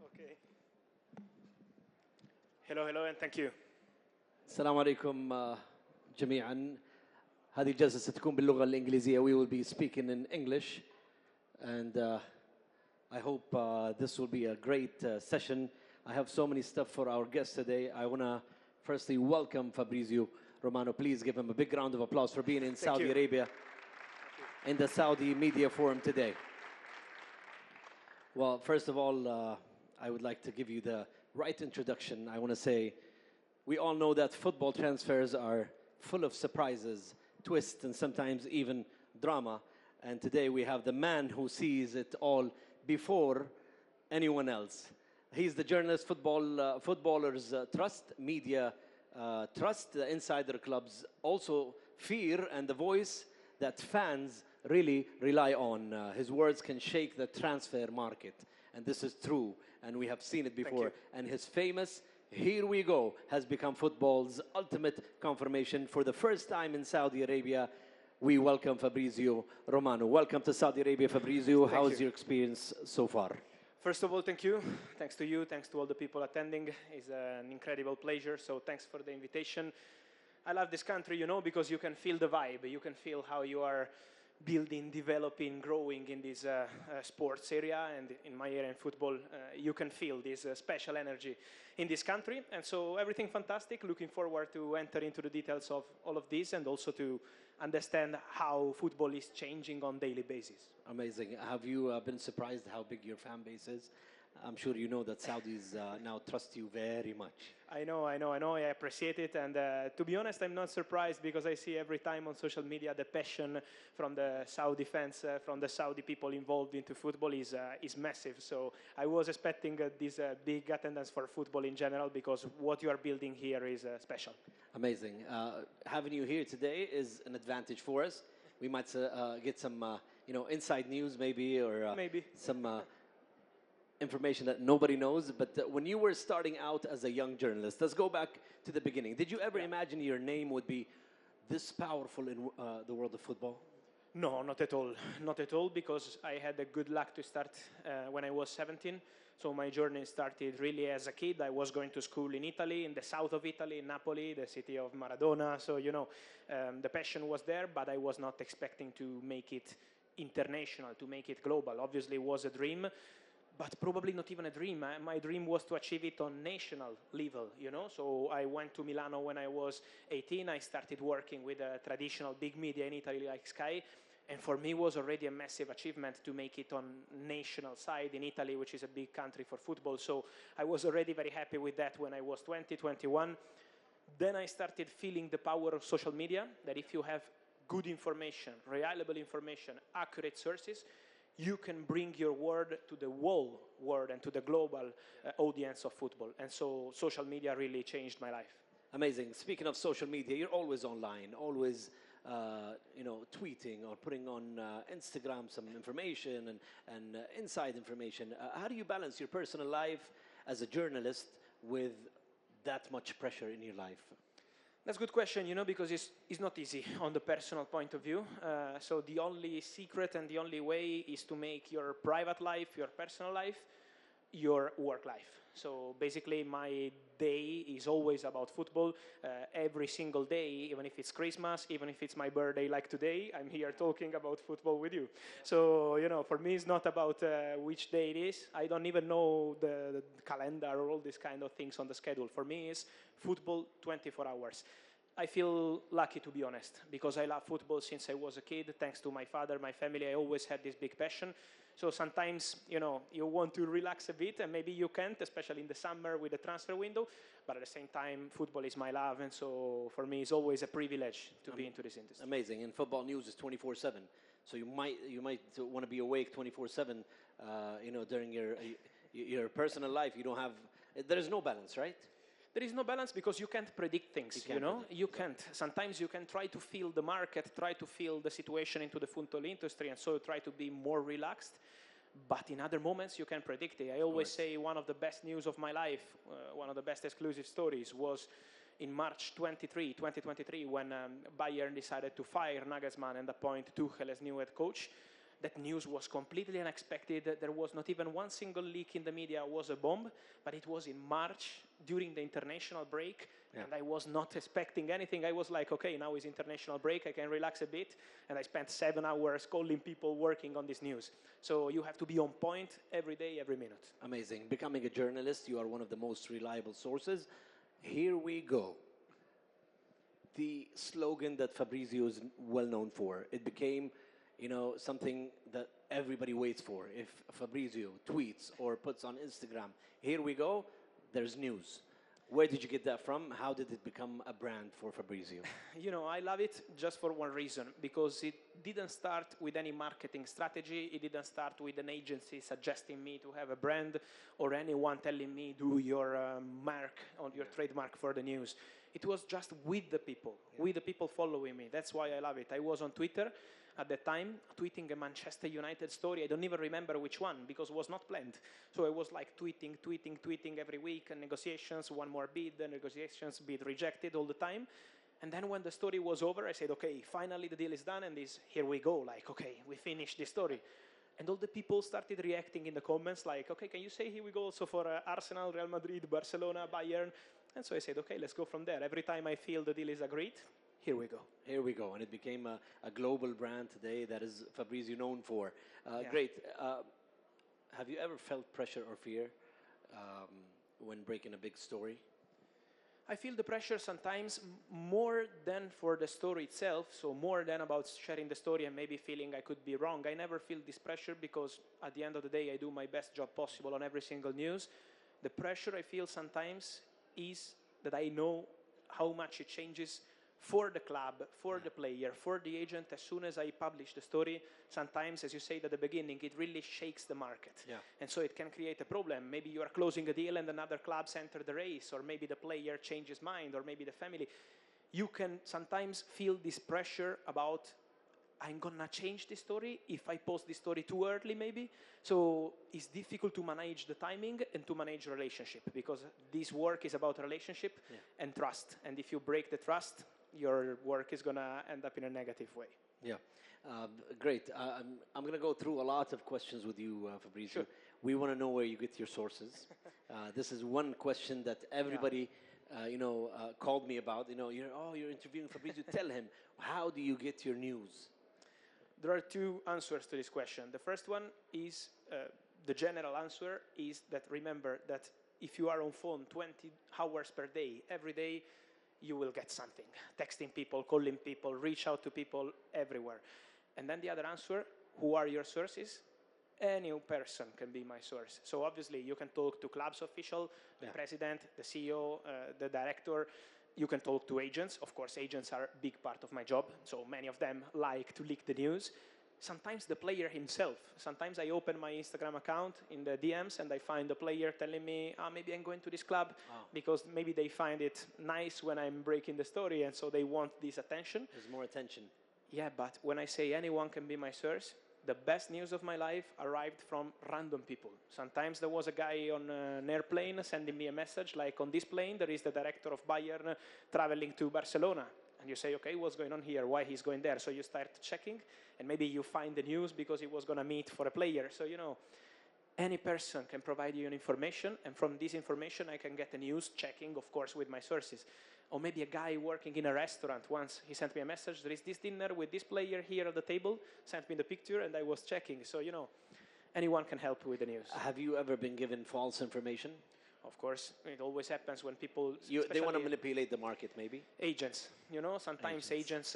Okay. Hello, hello, and thank you. السلام عليكم جميعا. هذه الجلسة ستكون باللغة الإنجليزية. We will be speaking in English, and I hope this will be a great session. I have so many stuff for our guests today. I want to firstly welcome Fabrizio Romano. Please give him a big round of applause for being in Saudi Arabia in the Saudi Media Forum today. Well, first of all, I would like to give you the right introduction. I want to say we all know that football transfers are full of surprises, twists, and sometimes even drama. And today we have the man who sees it all before anyone else. He's the journalist, footballers trust, media trust, the insider clubs also fear, and the voice that fans really rely on. His words can shake the transfer market, and this is true, and we have seen it before. And his famous "Here we go" has become football's ultimate confirmation. For the first time in Saudi Arabia, we welcome Fabrizio Romano. Welcome to Saudi Arabia, Fabrizio. How is your experience so far? First of all, thank you. Thanks to you. Thanks to all the people attending. It's an incredible pleasure. So thanks for the invitation. I love this country, you know, because you can feel the vibe. You can feel how you are building, developing, growing in this sports area, and in my area in football, you can feel this special energy in this country. And so everything fantastic. Looking forward to enter into the details of all of this, and also to understand how football is changing on daily basis. Amazing. Have you been surprised how big your fan base is? I'm sure you know that Saudis now trust you very much. I know. I appreciate it. And to be honest, I'm not surprised, because I see every time on social media the passion from the Saudi fans, from the Saudi people involved into football is massive. So I was expecting this big attendance for football in general, because what you are building here is special. Amazing. Having you here today is an advantage for us. We might get some, inside news maybe, or some information that nobody knows. But when you were starting out as a young journalist, let's go back to the beginning. Did you ever imagine your name would be this powerful in the world of football? No, not at all. Not at all, because I had the good luck to start when I was 17. So my journey started really as a kid. I was going to school in Italy, in the south of Italy, in Napoli, the city of Maradona. So, the passion was there, but I was not expecting to make it international, to make it global. Obviously, it was a dream, but probably not even a dream. My dream was to achieve it on national level, So I went to Milano when I was 18. I started working with a traditional big media in Italy like Sky. And for me, it was already a massive achievement to make it on national side in Italy, which is a big country for football. So I was already very happy with that when I was 20, 21. Then I started feeling the power of social media, that if you have good information, reliable information, accurate sources, you can bring your word to the whole world and to the global audience of football. And so social media really changed my life. Amazing. Speaking of social media, you're always online, always tweeting or putting on Instagram some information and inside information. How do you balance your personal life as a journalist with that much pressure in your life? That's a good question, because it's not easy on the personal point of view. So the only secret and the only way is to make your private life, your personal life, your work life. So basically my day is always about football. Every single day, even if it's Christmas, even if it's my birthday like today, I'm here talking about football with you. So, for me it's not about which day it is. I don't even know the calendar or all these kind of things on the schedule. For me it's football 24 hours. I feel lucky, to be honest, because I love football since I was a kid. Thanks to my father, my family, I always had this big passion. So sometimes, you want to relax a bit, and maybe you can't, especially in the summer with the transfer window. But at the same time, football is my love, and so for me, it's always a privilege to be into this industry. Amazing. And football news is 24/7. So you might want to be awake 24/7. During your personal life, there is no balance, right? There is no balance because you can't predict things, You can't. Sometimes you can try to feel the market, try to feel the situation into the football industry, and so try to be more relaxed. But in other moments, you can predict it. I always say one of the best news of my life, one of the best exclusive stories was in March 2023, when Bayern decided to fire Nagelsmann and appoint Tuchel as new head coach. That news was completely unexpected. There was not even one single leak in the media was a bomb, but it was in March during the international break, and I was not expecting anything. I was like, okay, now is international break, I can relax a bit, and I spent 7 hours calling people working on this news. So you have to be on point every day, every minute. Amazing. Becoming a journalist, you are one of the most reliable sources. Here we go. The slogan that Fabrizio is well known for, it became, something that everybody waits for. If Fabrizio tweets or puts on Instagram, here we go, there's news. Where did you get that from? How did it become a brand for Fabrizio? I love it just for one reason, because it didn't start with any marketing strategy. It didn't start with an agency suggesting me to have a brand or anyone telling me do your mark on your trademark for the news. It was just with the people following me. That's why I love it. I was on Twitter at the time, tweeting a Manchester United story. I don't even remember which one, because it was not planned. So I was like tweeting every week, and negotiations, one more bid, and negotiations, bid rejected all the time. And then when the story was over, I said, okay, finally the deal is done, and here we go, like, okay, we finished the story. And all the people started reacting in the comments like, okay, can you say here we go also for Arsenal, Real Madrid, Barcelona, Bayern? And so I said, okay, let's go from there. Every time I feel the deal is agreed, here we go. Here we go. And it became a global brand today that is Fabrizio known for. Yeah. Great. Have you ever felt pressure or fear when breaking a big story? I feel the pressure sometimes more than for the story itself, so more than about sharing the story and maybe feeling I could be wrong. I never feel this pressure because at the end of the day I do my best job possible on every single news. The pressure I feel sometimes is that I know how much it changes for the club, for the player, for the agent. As soon as I publish the story, sometimes, as you said at the beginning, it really shakes the market. Yeah. And so it can create a problem. Maybe you are closing a deal and another clubs enter the race, or maybe the player changes mind, or maybe the family. You can sometimes feel this pressure about, I'm gonna change the story if I post this story too early, maybe. So it's difficult to manage the timing and to manage relationship, because this work is about relationship and trust. And if you break the trust, your work is going to end up in a negative way. Yeah, great. I'm going to go through a lot of questions with you, Fabrizio. Sure. We want to know where you get your sources. This is one question that everybody, called me about. You're interviewing Fabrizio. Tell him, how do you get your news? There are two answers to this question. The first one is, the general answer is that remember that if you are on phone 20 hours per day, every day, you will get something. Texting people, calling people, reach out to people everywhere. And then the other answer, who are your sources? Any person can be my source. So obviously you can talk to club's official, the president, the CEO, the director. You can talk to agents. Of course, agents are a big part of my job. So many of them like to leak the news. Sometimes the player himself. Sometimes I open my Instagram account in the DMs and I find the player telling me, maybe I'm going to this club because maybe they find it nice when I'm breaking the story, and so they want this attention. There's more attention. Yeah, but when I say anyone can be my source, the best news of my life arrived from random people. Sometimes there was a guy on an airplane sending me a message like, on this plane there is the director of Bayern traveling to Barcelona. And you say, okay, what's going on here? Why he's going there? So you start checking, and maybe you find the news because he was going to meet for a player. So, any person can provide you an information, and from this information I can get the news, checking, of course, with my sources. Or maybe a guy working in a restaurant once, he sent me a message, there is this dinner with this player here at the table, sent me the picture, and I was checking. So, anyone can help with the news. Have you ever been given false information? Of course, it always happens when people... They want to manipulate the market, maybe? Agents, sometimes agents,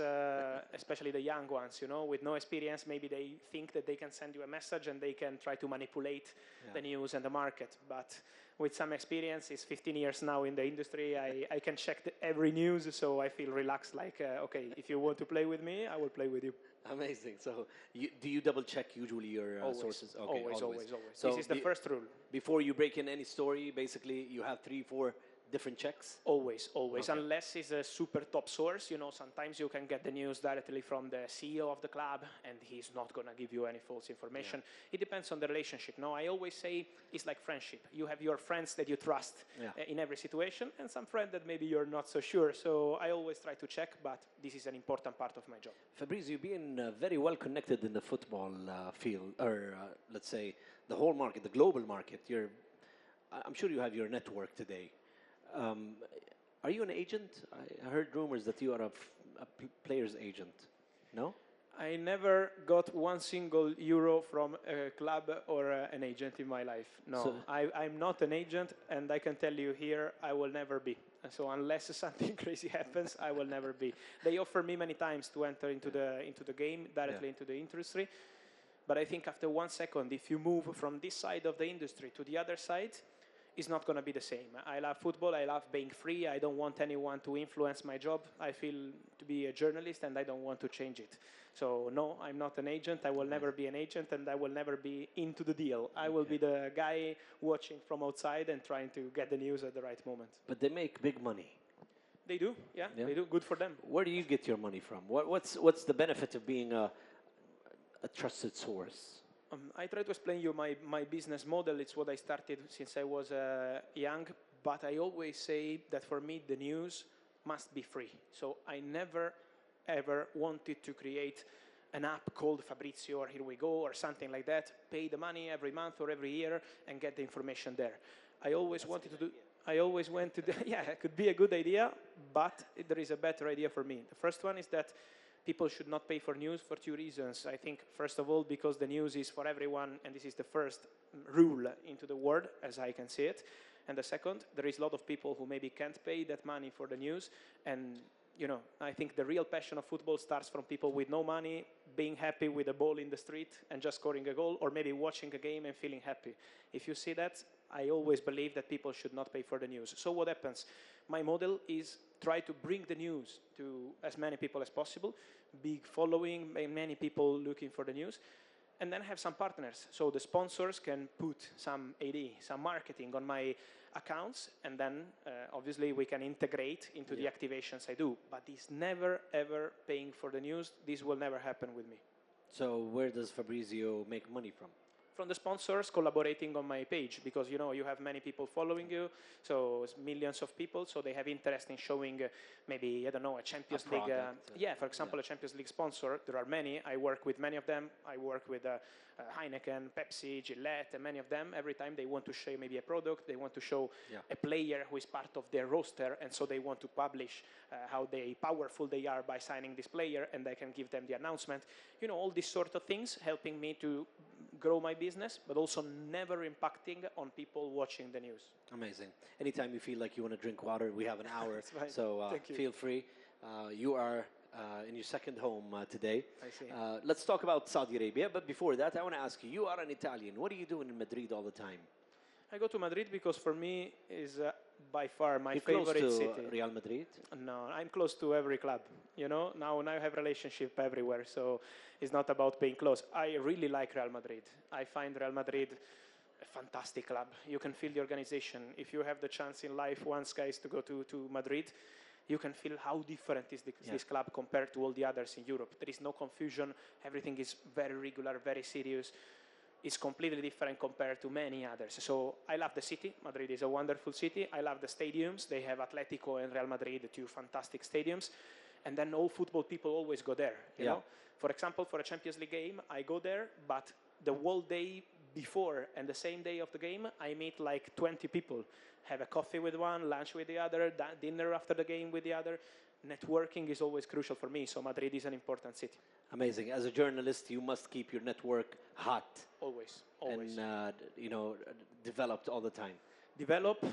especially the young ones, with no experience, maybe they think that they can send you a message and they can try to manipulate the news and the market. But with some experience, it's 15 years now in the industry, I can check every news, so I feel relaxed, like, okay, if you want to play with me, I will play with you. Amazing. So do you double check usually your sources? Okay, always. So this is the first rule. Before you break in any story, basically you have 3-4 different checks? Always, always. Okay. Unless it's a super top source, sometimes you can get the news directly from the CEO of the club, and he's not going to give you any false information. Yeah. It depends on the relationship. No, I always say it's like friendship. You have your friends that you trust in every situation, and some friend that maybe you're not so sure. So I always try to check, but this is an important part of my job. Fabrizio, being very well connected in the football field, or let's say the whole market, the global market, I'm sure you have your network today. Are you an agent? I heard rumors that you are a player's agent. No? I never got one single euro from a club or an agent in my life. No, so I'm not an agent, and I can tell you here, I will never be. So unless something crazy happens, I will never be. They offer me many times to enter into the game, directly into the industry. But I think after 1 second, if you move from this side of the industry to the other side, it's not going to be the same. I love football. I love being free. I don't want anyone to influence my job. I feel to be a journalist, and I don't want to change it. So no, I'm not an agent. I will never be an agent, and I will never be into the deal. I will be the guy watching from outside and trying to get the news at the right moment. But they make big money. They do, yeah. They do. Good for them. Where do you get your money from? What's the benefit of being a trusted source? I try to explain you my business model. It's what I started since I was young, but I always say that for me the news must be free. So I never, ever wanted to create an app called Fabrizio or Here We Go or something like that, pay the money every month or every year and get the information there. I always wanted to do... I always went to... yeah, it could be a good idea, but there is a better idea for me. The first one is that people should not pay for news for 2 reasons. I think, first of all, because the news is for everyone, and this is the first rule into the world, as I can see it. And the second, there is a lot of people who maybe can't pay that money for the news. And, I think the real passion of football starts from people with no money, being happy with a ball in the street and just scoring a goal, or maybe watching a game and feeling happy. If you see that, I always believe that people should not pay for the news. So what happens? My model is try to bring the news to as many people as possible, big following, many people looking for the news, and then have some partners. So the sponsors can put some AD, some marketing on my accounts, and then obviously we can integrate into the activations I do. But it's never, ever paying for the news. This will never happen with me. So where does Fabrizio make money from? From the sponsors collaborating on my page, because you have many people following you, so it's millions of people, so they have interest in showing maybe, I don't know, a Champions League. For example, a Champions League sponsor. There are many. I work with many of them. I work with Heineken, Pepsi, Gillette, and many of them. Every time they want to show maybe a product, they want to show a player who is part of their roster, and so they want to publish how powerful they are by signing this player, and I can give them the announcement. All these sort of things helping me to grow my business, but also never impacting on people watching the news. Amazing. Anytime you feel like you want to drink water, we have an hour, so feel free. You are in your second home today. I see. Let's talk about Saudi Arabia, but before that, I want to ask you, you are an Italian. What are you doing in Madrid all the time? I go to Madrid because for me is by far my You're favorite close to city. Real Madrid? No, I'm close to every club. Now I have relationship everywhere, so it's not about being close. I really like Real Madrid. I find Real Madrid a fantastic club. You can feel the organization. If you have the chance in life once, guys, to go to Madrid, you can feel how different is this club compared to all the others in Europe. There is no confusion. Everything is very regular, very serious. It's completely different compared to many others. So I love the city. Madrid is a wonderful city. I love the stadiums. They have Atletico and Real Madrid, the 2 fantastic stadiums. And then all football people always go there, you know? For example, for a Champions League game, I go there, but the whole day before and the same day of the game, I meet like 20 people. Have a coffee with one, lunch with the other, dinner after the game with the other. Networking is always crucial for me, so Madrid is an important city. Amazing. As a journalist, you must keep your network hot. Always, always. And, developed all the time. Develop,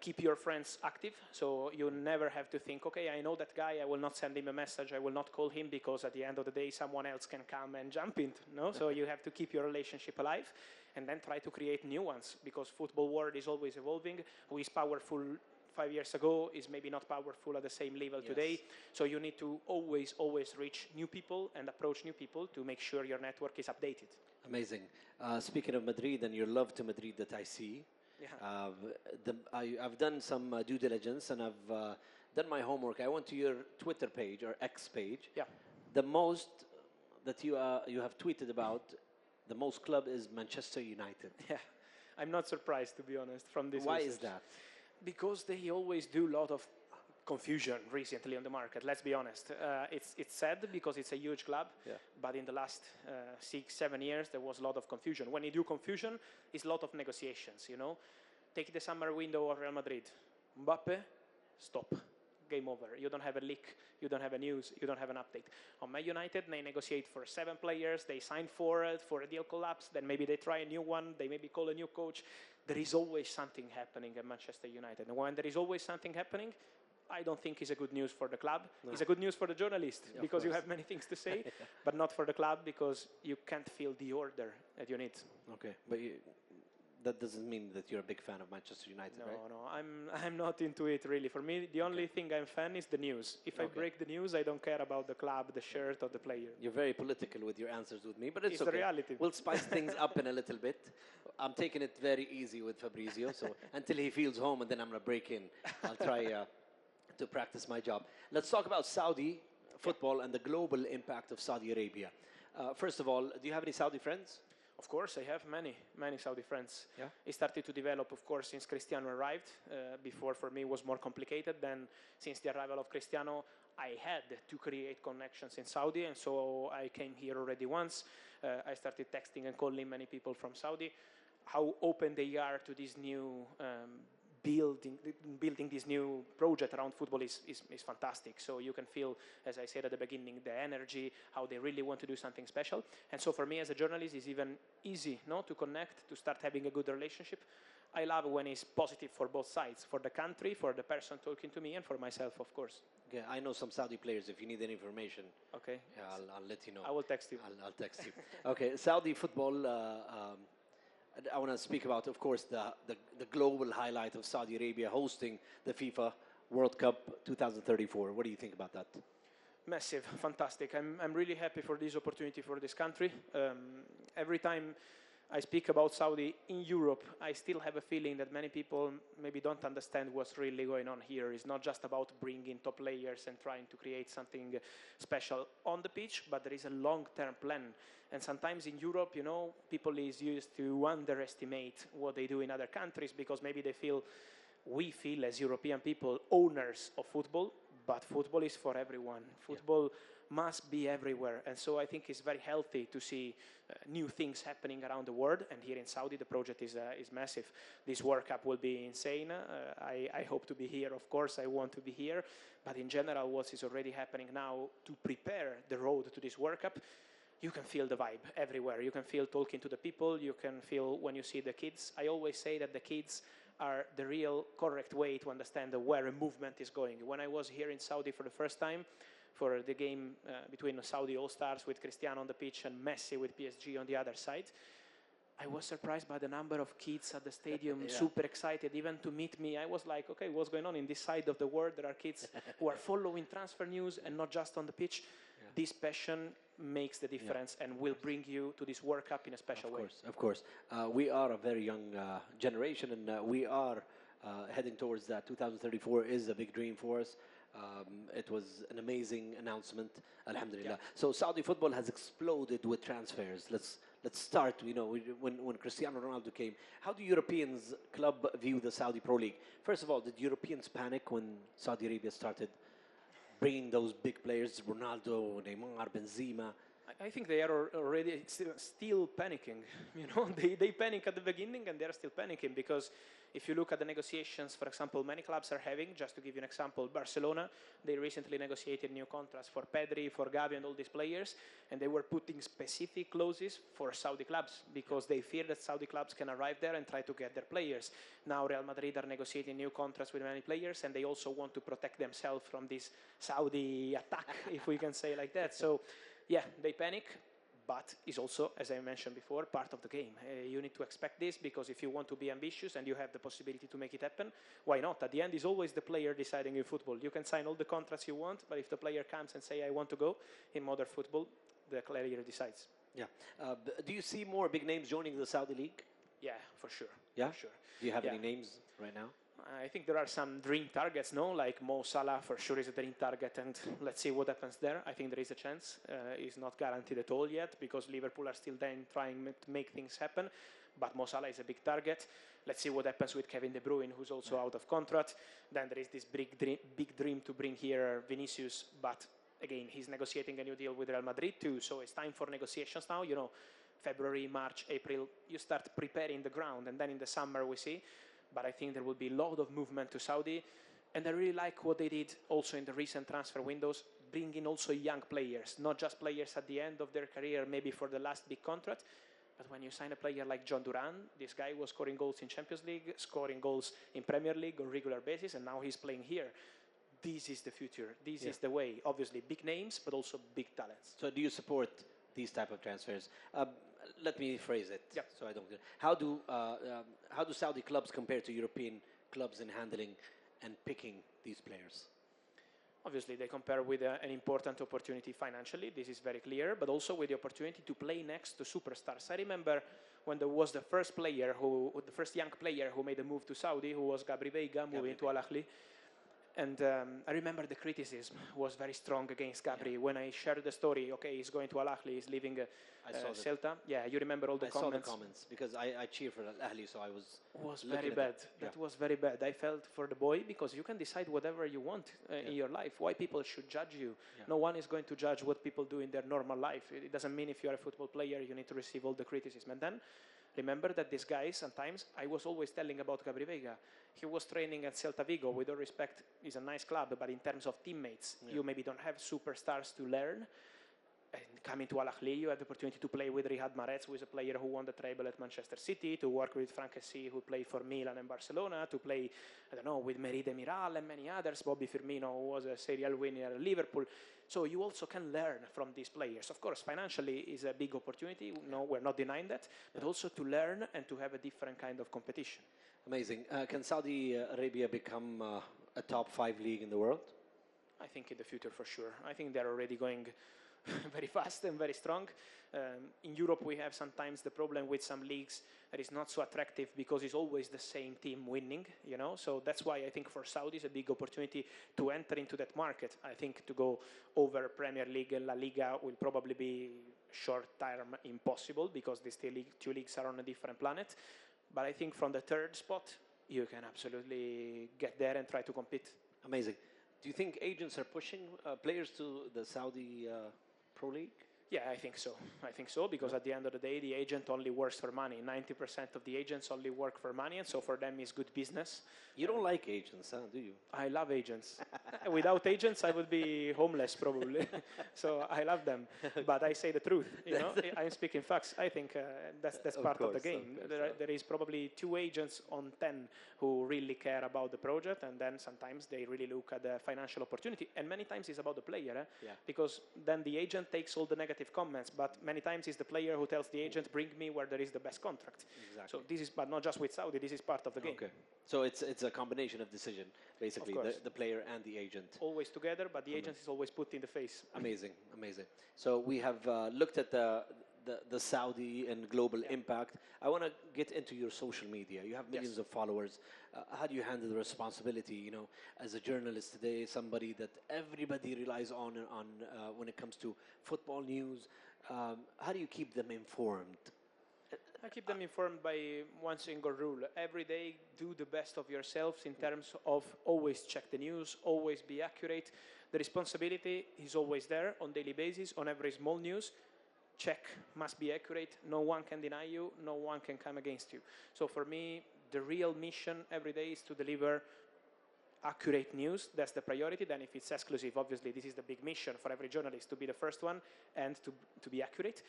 keep your friends active, so you never have to think, okay, I know that guy, I will not send him a message, I will not call him, because at the end of the day, someone else can come and jump in, no? So you have to keep your relationship alive, and then try to create new ones, because football world is always evolving. Who is powerful 5 years ago is maybe not powerful at the same level today. So you need to always reach new people and approach new people to make sure your network is updated. Amazing. Speaking of Madrid and your love to Madrid that I see, Yeah. I've done some due diligence and I've done my homework. I went to your Twitter page or X page. Yeah. The most that you have tweeted about, the most club is Manchester United. Yeah. I'm not surprised, to be honest, from this Why research. is that? Because they always do a lot of confusion recently on the market. Let's be honest. It's sad because it's a huge club, Yeah. but in the last 6-7 years there was a lot of confusion. When you do confusion, it's a lot of negotiations. You know, take the summer window of Real Madrid. Mbappe, stop. Game over. You don't have a leak. You don't have a news. You don't have an update. On Man United, they negotiate for 7 players. They sign for it. For a deal collapse, then maybe they try a new one. They maybe call a new coach. There is always something happening at Manchester United. And when there is always something happening, I don't think it's a good news for the club. No. It's a good news for the journalist because you have many things to say, but not for the club because you can't feel the order that you need. Okay, but that doesn't mean that you're a big fan of Manchester United, right? No, I'm not into it really. For me, the only thing I'm fan is the news. If I break the news, I don't care about the club, the shirt, or the player. You're very political with your answers with me, but it's okay. The reality. We'll spice things up in a little bit. I'm taking it very easy with Fabrizio, so until he feels home, and then I'm going to break in. I'll try to practice my job. Let's talk about Saudi football and the global impact of Saudi Arabia. First of all, do you have any Saudi friends? Of course, I have many Saudi friends. Yeah. It started to develop, of course, since Cristiano arrived. Before, for me, it was more complicated. Then, since the arrival of Cristiano, I had to create connections in Saudi, and so I came here already once. I started texting and calling many people from Saudi. How open they are to this new building this new project around football is fantastic. So you can feel, as I said at the beginning, the energy, how they really want to do something special. And so for me as a journalist, it's even easy to connect, to start having a good relationship. I love when it's positive for both sides, for the country, for the person talking to me, and for myself, of course. Okay, I know some Saudi players. If you need any information, okay, yeah, I'll let you know. I will text you. I'll text you. Okay, Saudi football. I want to speak about, of course, the global highlight of Saudi Arabia hosting the FIFA World Cup 2034. What do you think about that? Massive, fantastic. I'm really happy for this opportunity for this country. Every time I speak about Saudi in Europe, I still have a feeling that many people maybe don't understand what's really going on here. It's not just about bringing top players and trying to create something special on the pitch, but there is a long-term plan. And sometimes in Europe, people is used to underestimate what they do in other countries because maybe we feel as European people owners of football, but football is for everyone. Football must be everywhere. And so I think it's very healthy to see new things happening around the world. And here in Saudi, the project is massive. This World Cup will be insane. I hope to be here. Of course, I want to be here. But in general, what is already happening now to prepare the road to this World Cup, you can feel the vibe everywhere. You can feel talking to the people. You can feel when you see the kids. I always say that the kids are the real correct way to understand where a movement is going. When I was here in Saudi for the first time, for the game between Saudi All-Stars with Cristiano on the pitch and Messi with PSG on the other side, I was surprised by the number of kids at the stadium, super excited, even to meet me. I was like, okay, what's going on in this side of the world? There are kids who are following transfer news and not just on the pitch. Yeah. This passion makes the difference and will bring you to this World Cup in a special way. Of course. We are a very young generation, and we are heading towards that. 2034 is a big dream for us. It was an amazing announcement, alhamdulillah. Yeah. So Saudi football has exploded with transfers. Let's start, when Cristiano Ronaldo came. How do Europeans club view the Saudi Pro League? First of all, did Europeans panic when Saudi Arabia started bringing those big players, Ronaldo, Neymar, Benzema? I think they are already still panicking. They panic at the beginning and they are still panicking because if you look at the negotiations, for example, many clubs are having, just to give you an example, Barcelona, they recently negotiated new contracts for Pedri, for Gavi and all these players, and they were putting specific clauses for Saudi clubs because they fear that Saudi clubs can arrive there and try to get their players. Now Real Madrid are negotiating new contracts with many players and they also want to protect themselves from this Saudi attack, if we can say like that. So yeah, they panic, but it's also, as I mentioned before, part of the game. You need to expect this because if you want to be ambitious and you have the possibility to make it happen, why not? At the end, it's always the player deciding in football. You can sign all the contracts you want, but if the player comes and say, I want to go, in modern football, the player decides. Yeah. Do you see more big names joining the Saudi League? Yeah, for sure. Yeah? For sure. Do you have Yeah. any names right now? I think there are some dream targets, no? Like Mo Salah for sure is a dream target, and let's see what happens there. I think there is a chance. It's not guaranteed at all yet because Liverpool are still then trying to make things happen. But Mo Salah is a big target. Let's see what happens with Kevin De Bruyne, who's also out of contract. Then there is this big dream to bring here Vinicius, but again, he's negotiating a new deal with Real Madrid too. So it's time for negotiations now. You know, February, March, April, you start preparing the ground, and then in the summer we see. But I think there will be a lot of movement to Saudi. And I really like what they did also in the recent transfer windows, bringing also young players, not just players at the end of their career, maybe for the last big contract. But when you sign a player like John Duran, this guy was scoring goals in Champions League, scoring goals in Premier League on regular basis, and now he's playing here. This is the future. This is the way. Obviously, big names, but also big talents. So do you support these type of transfers? Let me phrase it so I don't. How do Saudi clubs compare to European clubs in handling and picking these players? Obviously, they compare with an important opportunity financially. This is very clear, but also with the opportunity to play next to superstars. I remember when there was the first young player who made a move to Saudi, who was Gabri Veiga, moving to Al Ahly. And I remember the criticism was very strong against Gabri. When I shared the story, okay, he's going to Al Ahly, he's leaving Celta. Yeah, you remember all the comments. I saw the comments because I cheer for Al Ahly, so I was. Was very bad. That was very bad. I felt for the boy because you can decide whatever you want in your life. Why people should judge you? No one is going to judge what people do in their normal life. It doesn't mean if you are a football player you need to receive all the criticism. And then remember that this guy, sometimes, I was always telling about Gabri Veiga. He was training at Celta Vigo. With all respect, he's a nice club, but in terms of teammates, you maybe don't have superstars to learn. And coming to Al Ahly, you had the opportunity to play with Riyad Mahrez, who is a player who won the treble at Manchester City, to work with Frank Kessie, who played for Milan and Barcelona, to play, I don't know, with Merih Demiral and many others. Bobby Firmino, who was a serial winner at Liverpool. So you also can learn from these players. Of course, financially is a big opportunity. No, we're not denying that. But also to learn and to have a different kind of competition. Amazing. Can Saudi Arabia become a top 5 league in the world? I think in the future for sure. I think they're already going very fast and very strong. In Europe, we have sometimes the problem with some leagues that is not so attractive because it's always the same team winning, you know. So that's why I think for Saudi it's a big opportunity to enter into that market. I think to go over Premier League and La Liga will probably be short-term impossible because these two leagues are on a different planet. But I think from the third spot, you can absolutely get there and try to compete. Amazing. Do you think agents are pushing players to the Saudi Pro League? Yeah, I think so. I think so because at the end of the day, the agent only works for money. 90% of the agents only work for money, and so for them it's good business. You don't like agents, huh, do you? I love agents. Without agents, I would be homeless probably. So I love them, but I say the truth. You know, I'm speaking facts. I think that's part of the game. There is probably 2 agents on 10 who really care about the project, and then sometimes they really look at the financial opportunity. And many times it's about the player, because then the agent takes all the negative comments, but many times it's the player who tells the agent, "Bring me where there is the best contract." Exactly. So this is, but not just with Saudi. This is part of the game. Okay. So it's a combination of decision, basically, the player and the agent. Always together, but the agent is always put in the face. Amazing, amazing. So we have looked at the Saudi and global impact. I want to get into your social media. You have millions of followers. How do you handle the responsibility, you know, as a journalist today, somebody that everybody relies on when it comes to football news? How do you keep them informed? I keep them informed by one single rule. Every day, do the best of yourselves in terms of always check the news, always be accurate. The responsibility is always there on daily basis, on every small news. Check, must be accurate. No one can deny you. No one can come against you. So for me, the real mission every day is to deliver accurate news. That's the priority. Then if it's exclusive, obviously this is the big mission for every journalist, to be the first one and to be accurate.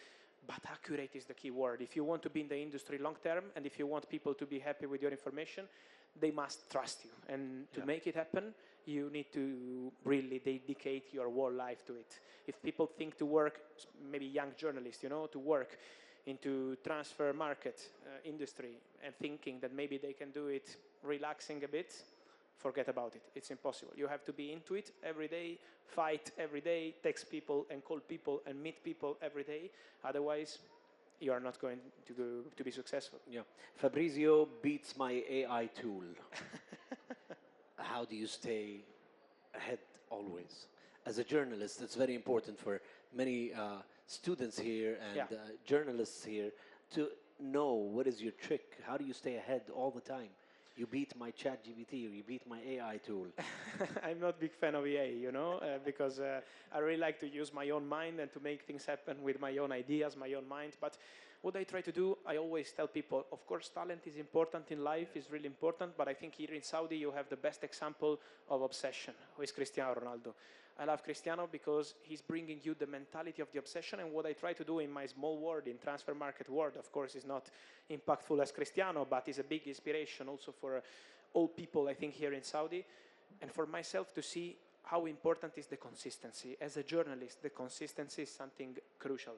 But accurate is the key word. If you want to be in the industry long term, and if you want people to be happy with your information, they must trust you. And to make it happen, you need to really dedicate your whole life to it. If people think to work, maybe young journalists, you know, to work into transfer market industry and thinking that maybe they can do it relaxing a bit, forget about it. It's impossible. You have to be into it every day, fight every day, text people and call people and meet people every day. Otherwise, you are not going to be successful. Yeah. Fabrizio beats my AI tool. How do you stay ahead always? As a journalist, it's very important for many students here and Yeah. journalists here to know what is your trick. How do you stay ahead all the time? You beat my chat GPT or you beat my AI tool. I'm not a big fan of EA, because I really like to use my own mind and to make things happen with my own ideas, my own mind. But what I try to do, I always tell people, of course, talent is important in life, is really important, but I think here in Saudi you have the best example of obsession, who is Cristiano Ronaldo. I love Cristiano because he's bringing you the mentality of the obsession, and what I try to do in my small world, in transfer market world, of course, is not impactful as Cristiano, but is a big inspiration also for all people, I think, here in Saudi, and for myself to see how important is the consistency. As a journalist, the consistency is something crucial.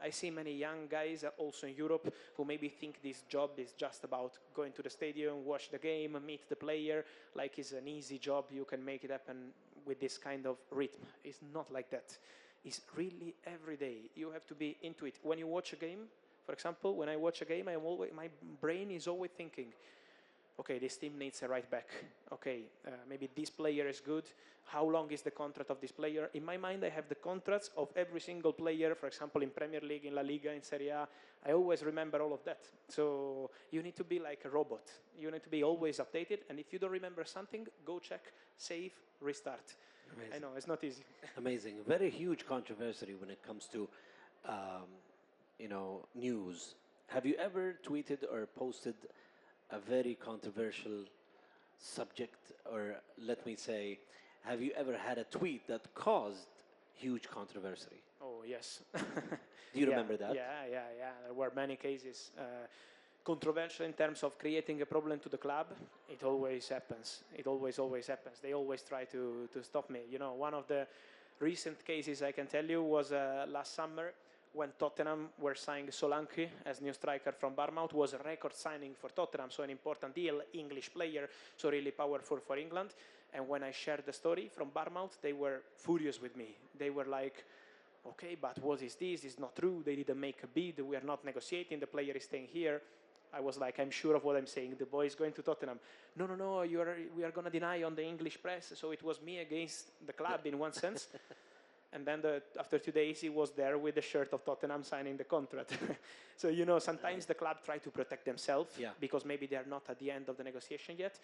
I see many young guys also in Europe who maybe think this job is just about going to the stadium, watch the game, meet the player, like it's an easy job, you can make it happen with this kind of rhythm. It's not like that. It's really every day. You have to be into it. When you watch a game, for example, when I watch a game, my brain is always thinking, okay, this team needs a right back. Okay, maybe this player is good. How long is the contract of this player? In my mind, I have the contracts of every single player, for example, in Premier League, in La Liga, in Serie A. I always remember all of that. So you need to be like a robot. You need to be always updated. And if you don't remember something, go check, save, restart. Amazing. I know, it's not easy. Amazing. Very huge controversy when it comes to, news. Have you ever tweeted or posted a very controversial subject, or let me say, have you ever had a tweet that caused huge controversy? Oh, yes. Do you remember that? Yeah. There were many cases. Controversial in terms of creating a problem to the club. It always happens. It always happens. They always try to stop me. One of the recent cases I can tell you was last summer when Tottenham were signing Solanke as new striker from Bournemouth. Was a record signing for Tottenham, so an important deal, English player, so really powerful for England. And when I shared the story from Bournemouth, they were furious with me. They were like, okay, but what is this? It's not true. They didn't make a bid. We are not negotiating. The player is staying here. I was like, I'm sure of what I'm saying. The boy is going to Tottenham. No, we are going to deny on the English press. So it was me against the club in one sense. And then after 2 days, he was there with the shirt of Tottenham signing the contract. So, sometimes the club try to protect themselves because maybe they are not at the end of the negotiation yet.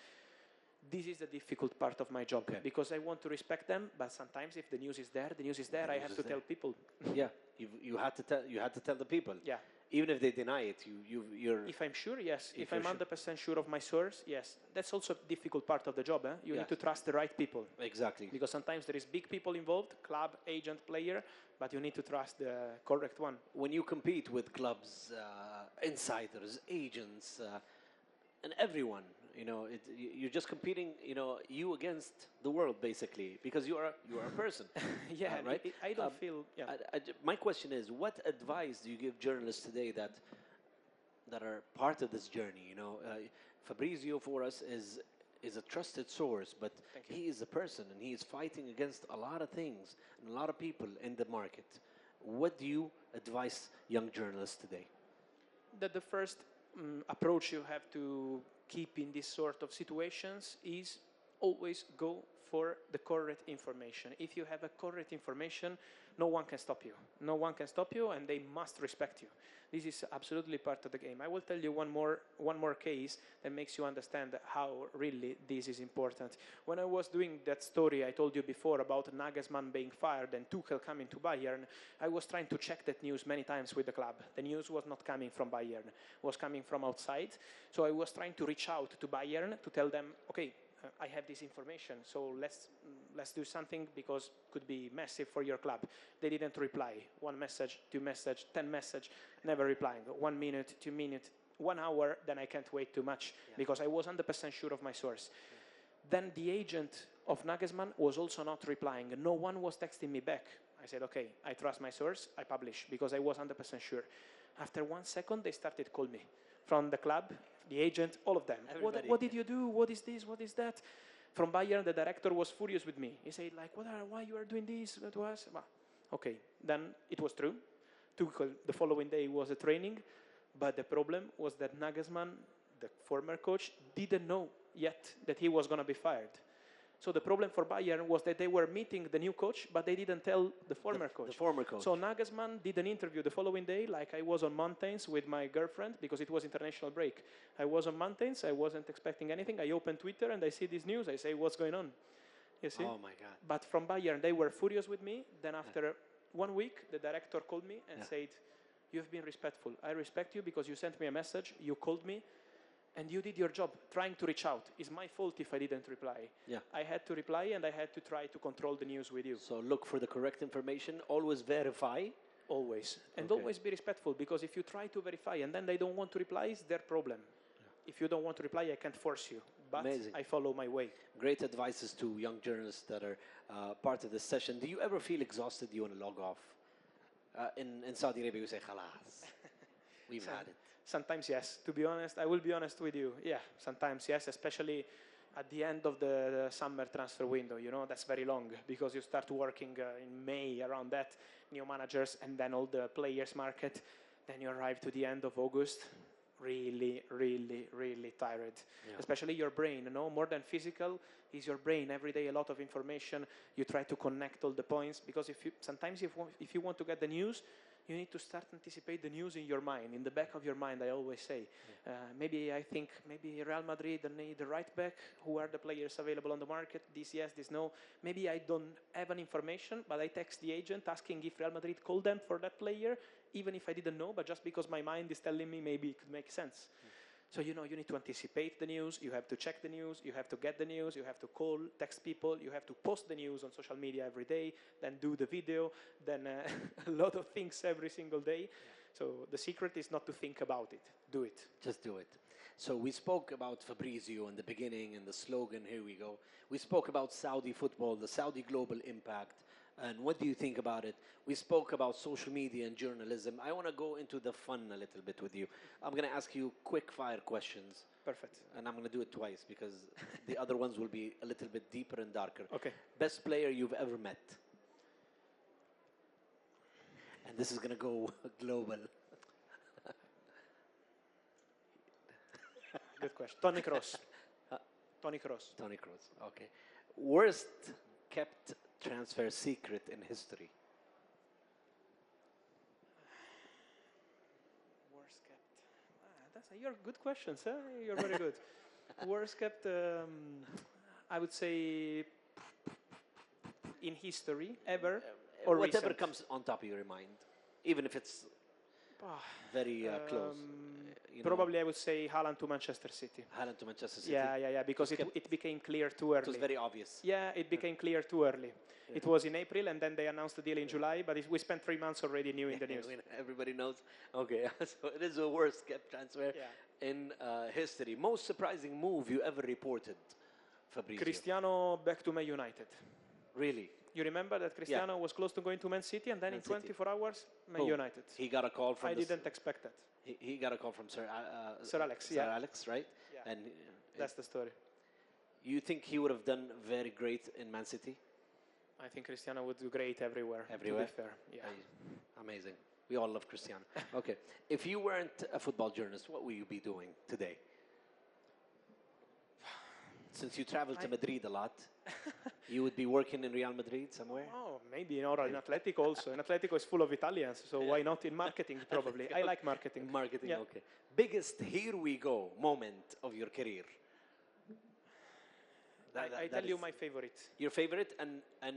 This is the difficult part of my job because I want to respect them, but sometimes if the news is there, the news is there. I have to tell people. Yeah, you had to tell the people. Yeah. Even if they deny it, you're. If I'm sure, yes. If I'm 100% sure of my source, yes. That's also a difficult part of the job. You need to trust the right people. Exactly. Because sometimes there is big people involved, club, agent, player, but you need to trust the correct one. When you compete with clubs, insiders, agents, and everyone, you're just competing, you against the world basically, because you are a person. Yeah, right. I don't feel. Yeah. My question is, what advice do you give journalists today that are part of this journey? Fabrizio for us is a trusted source, but he is a person and he is fighting against a lot of things and a lot of people in the market. What do you advise young journalists today? That the first approach you have to keep in this sort of situations is always go for the correct information. If you have a correct information, no one can stop you. No one can stop you, and they must respect you. This is absolutely part of the game. I will tell you one more case that makes you understand how really this is important. When I was doing that story I told you before about Nagelsmann being fired and Tuchel coming to Bayern, I was trying to check that news many times with the club. The news was not coming from Bayern, it was coming from outside. So I was trying to reach out to Bayern to tell them, okay, I have this information, so let's do something because it could be massive for your club. They didn't reply. 1 message, 2 message, 10 message, never replying. 1 minute, 2 minutes, 1 hour, then I can't wait too much because I was 100% sure of my source. Then the agent of Nagelsmann was also not replying. No one was texting me back. I said, okay, I trust my source, I publish because I was 100% sure. After 1 second, they started calling me from the club, the agent, all of them. What did you do? What is this? What is that? From Bayern, the director was furious with me. He said, like, why you are doing this to us? Well, okay, then it was true. The following day was a training, but the problem was that Nagelsmann, the former coach, didn't know yet that he was going to be fired. So the problem for Bayern was that they were meeting the new coach, but they didn't tell the former coach. The former coach. So Nagelsmann did an interview the following day, like I was on mountains with my girlfriend, because it was international break. I was on mountains, I wasn't expecting anything. I opened Twitter and I see this news. I say, what's going on? You see? Oh my God. But from Bayern, they were furious with me. Then after 1 week, the director called me and said, you've been respectful. I respect you because you sent me a message, you called me, and you did your job, trying to reach out. It's my fault if I didn't reply. Yeah. I had to reply, and I had to try to control the news with you. So look for the correct information. Always verify. Always. And always be respectful, because if you try to verify and then they don't want to reply, it's their problem. Yeah. If you don't want to reply, I can't force you. But Amazing. I follow my way. Great advices to young journalists that are part of this session. Do you ever feel exhausted? You want to log off? In Saudi Arabia, you say, khalas. We've had it. Sometimes yes. To be honest, I will be honest with you. Yeah, sometimes yes, especially at the end of the summer transfer window. You know, that's very long, because you start working in May around that, new managers, and then all the players market. Then you arrive to the end of August, really, really, really tired. Yeah. Especially your brain, you know, more than physical is your brain. Every day, a lot of information. You try to connect all the points, because sometimes if you want to get the news, you need to start anticipate the news in your mind, in the back of your mind, I always say. Maybe Real Madrid need the right back. Who are the players available on the market? This yes, this no. Maybe I don't have an information, but I text the agent asking if Real Madrid called them for that player, even if I didn't know, but just because my mind is telling me maybe it could make sense. So, you know, you need to anticipate the news, you have to check the news, you have to get the news, you have to call, text people, you have to post the news on social media every day, then do the video, then a lot of things every single day. Yeah. So the secret is not to think about it, do it. Just do it. So we spoke about Fabrizio in the beginning and the slogan, here we go. We spoke about Saudi football, the Saudi global impact, and what do you think about it? We spoke about social media and journalism. I want to go into the fun a little bit with you. I'm going to ask you quick fire questions. Perfect. And I'm going to do it twice, because the other ones will be a little bit deeper and darker. Okay. Best player you've ever met? And this is going to go global. Good question. Tony Kroos. Tony Kroos. Tony Kroos, okay. Worst kept transfer secret in history? Worst kept. You're good questions, huh? You're very good. Worst kept, I would say, in history, ever, or whatever recent. comes on top of your mind, even if it's very close. Probably I would say Haaland to Manchester City. Haaland to Manchester City. Yeah, because it became clear too early. It was very obvious. Yeah, it became clear too early. Yeah. It was in April, and then they announced the deal in July, but we spent 3 months already new in the news. Everybody knows. Okay, so it is the worst kept transfer in history. Most surprising move you ever reported, Fabrizio? Cristiano back to Man United. Really? You remember that Cristiano was close to going to Man City, and then in 24 hours, Man United. He got a call from... I didn't expect that. He got a call from Sir Alex. Sir Alex, right? Yeah. And that's the story. You think he would have done very great in Man City? I think Cristiano would do great everywhere. Everywhere? To be fair, yeah. Amazing. We all love Cristiano. Okay. If you weren't a football journalist, what would you be doing today? Since you travel to Madrid a lot, you would be working in Real Madrid somewhere? Oh, maybe in Atletico also. And Atletico is full of Italians, so why not in marketing probably? I like marketing. Marketing, okay. Biggest here we go moment of your career? I tell you my favorite. Your favorite and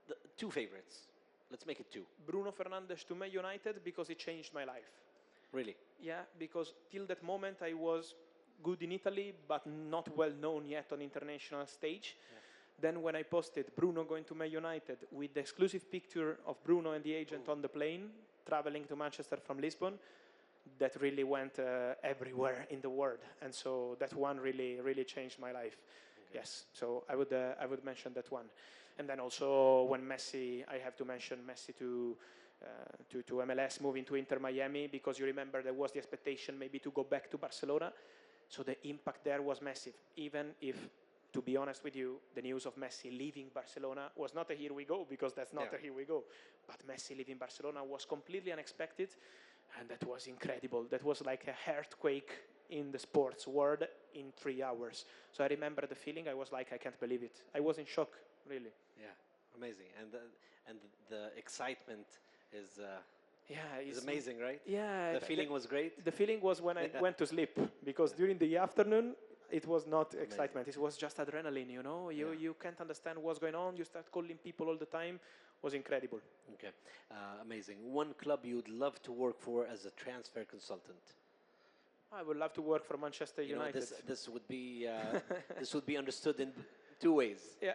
the two favorites. Let's make it two. Bruno Fernandes to Man United, because it changed my life. Really? Yeah, because till that moment I was good in Italy, but not well known yet on international stage. Yeah. Then when I posted Bruno going to Man United with the exclusive picture of Bruno and the agent on the plane, traveling to Manchester from Lisbon, that really went everywhere in the world. And so that one really, really changed my life. Okay. Yes, so I would mention that one. And then also when Messi, I have to mention Messi to MLS, moving to Inter Miami, because you remember there was the expectation maybe to go back to Barcelona. So the impact there was massive. Even if to be honest with you, the news of Messi leaving Barcelona was not a here we go, because that's not a here we go. But Messi leaving Barcelona was completely unexpected, and that was incredible. That was like a earthquake in the sports world in 3 hours. So I remember the feeling. I was like, I can't believe it. I was in shock, really. Yeah, amazing. And the excitement is is amazing, right? Yeah, the feeling was great. The feeling was when I went to sleep, because during the afternoon it was not excitement. It was just adrenaline. You can't understand what's going on. You start calling people all the time. It was incredible. Okay, amazing. One club you'd love to work for as a transfer consultant? I would love to work for Manchester United. This would be this would be understood in 2 ways. Yeah.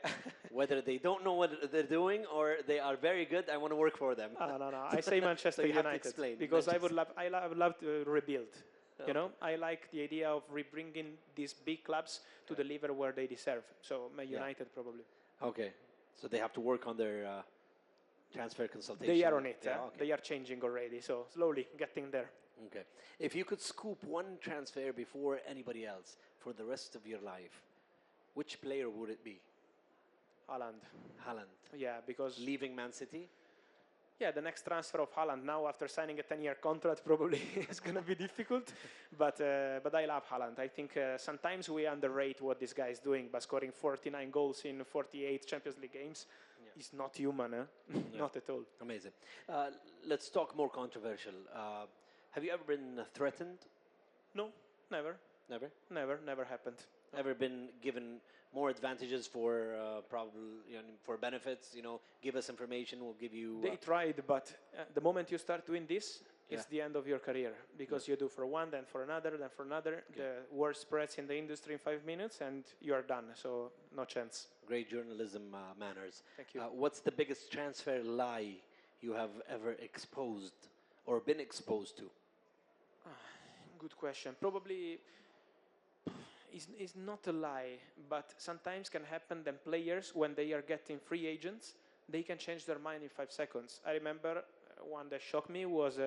Whether they don't know what they're doing or they are very good, I want to work for them. No. I say Manchester So you have to United explain. because Manchester. I would love to rebuild. Okay. I like the idea of bringing these big clubs to the level where they deserve. So United probably. Okay, so they have to work on their transfer consultation. They are on it. Okay. They are changing already. So slowly getting there. Okay. If you could scoop one transfer before anybody else for the rest of your life, which player would it be? Haaland. Haaland. Yeah, because Leaving Man City? yeah, the next transfer of Haaland now after signing a 10-year contract probably is going to be difficult. But I love Haaland. I think sometimes we underrate what this guy is doing, but scoring 49 goals in 48 Champions League games is not human, Not at all. Amazing. Let's talk more controversial. Have you ever been threatened? No, never. Never? Never happened. Ever been given more advantages for for benefits? Give us information, we'll give you. They tried, but the moment you start doing this, it's Yeah. the end of your career, because you do for one, then for another, then for another. Okay. The word spreads in the industry in 5 minutes, and you are done. So no chance. Great journalism manners. Thank you. What's the biggest transfer lie you have ever exposed or been exposed to? Good question. Probably is not a lie, but sometimes can happen that players, when they are getting free agents, they can change their mind in 5 seconds. I remember one that shocked me was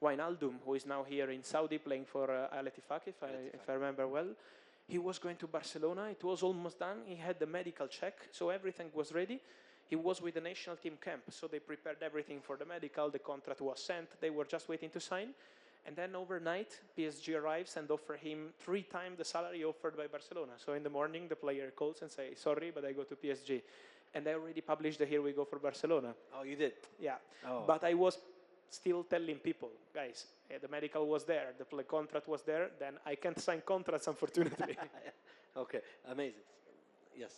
Wijnaldum, who is now here in Saudi playing for Al Ettifaq, if I remember well. He was going to Barcelona. It was almost done. He had the medical check, so everything was ready. He was with the national team camp, so they prepared everything for the medical. The contract was sent. They were just waiting to sign. And then overnight, PSG arrives and offer him 3 times the salary offered by Barcelona. So in the morning, the player calls and says, sorry, but I go to PSG. And I already published the Here We Go for Barcelona. Oh, you did? Yeah. Oh. But I was still telling people, guys, the medical was there, the contract was there, then I can't sign contracts, unfortunately. Okay, amazing. Yes.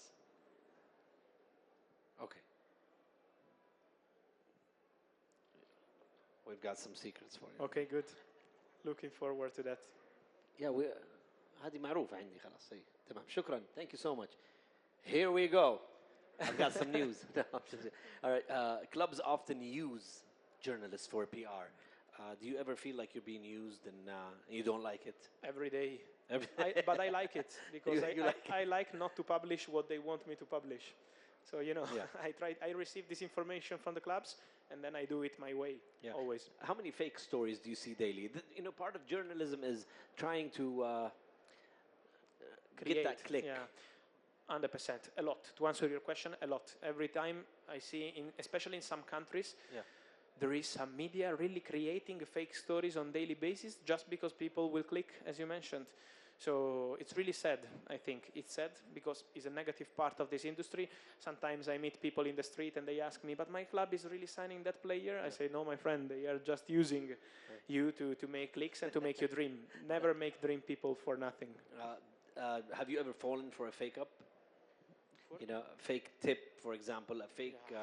Okay. We've got some secrets for you. Okay, good. Looking forward to that. Yeah, هذه معروفة عندي خلاص. تمام. شكرا. Thank you so much. Here we go. I've got some news. No, I'm just kidding. All right. Clubs often use journalists for PR. Do you ever feel like you're being used and you don't like it? Every day. Every But I like it, because You like I like not to publish what they want me to publish. So, Yeah. I receive this information from the clubs, and then I do it my way, always. How many fake stories do you see daily? Part of journalism is trying to get that click. Yeah, 100%. A lot. To answer your question, a lot. Every time I see, especially in some countries, there is some media really creating fake stories on daily basis just because people will click, as you mentioned. So it's really sad, I think. It's sad because it's a negative part of this industry. Sometimes I meet people in the street and they ask me, but my club is really signing that player? I say, no, my friend, they are just using you to make clicks and to make you dream. Never make dream people for nothing. Have you ever fallen for a fake up? A fake tip, for example, a fake...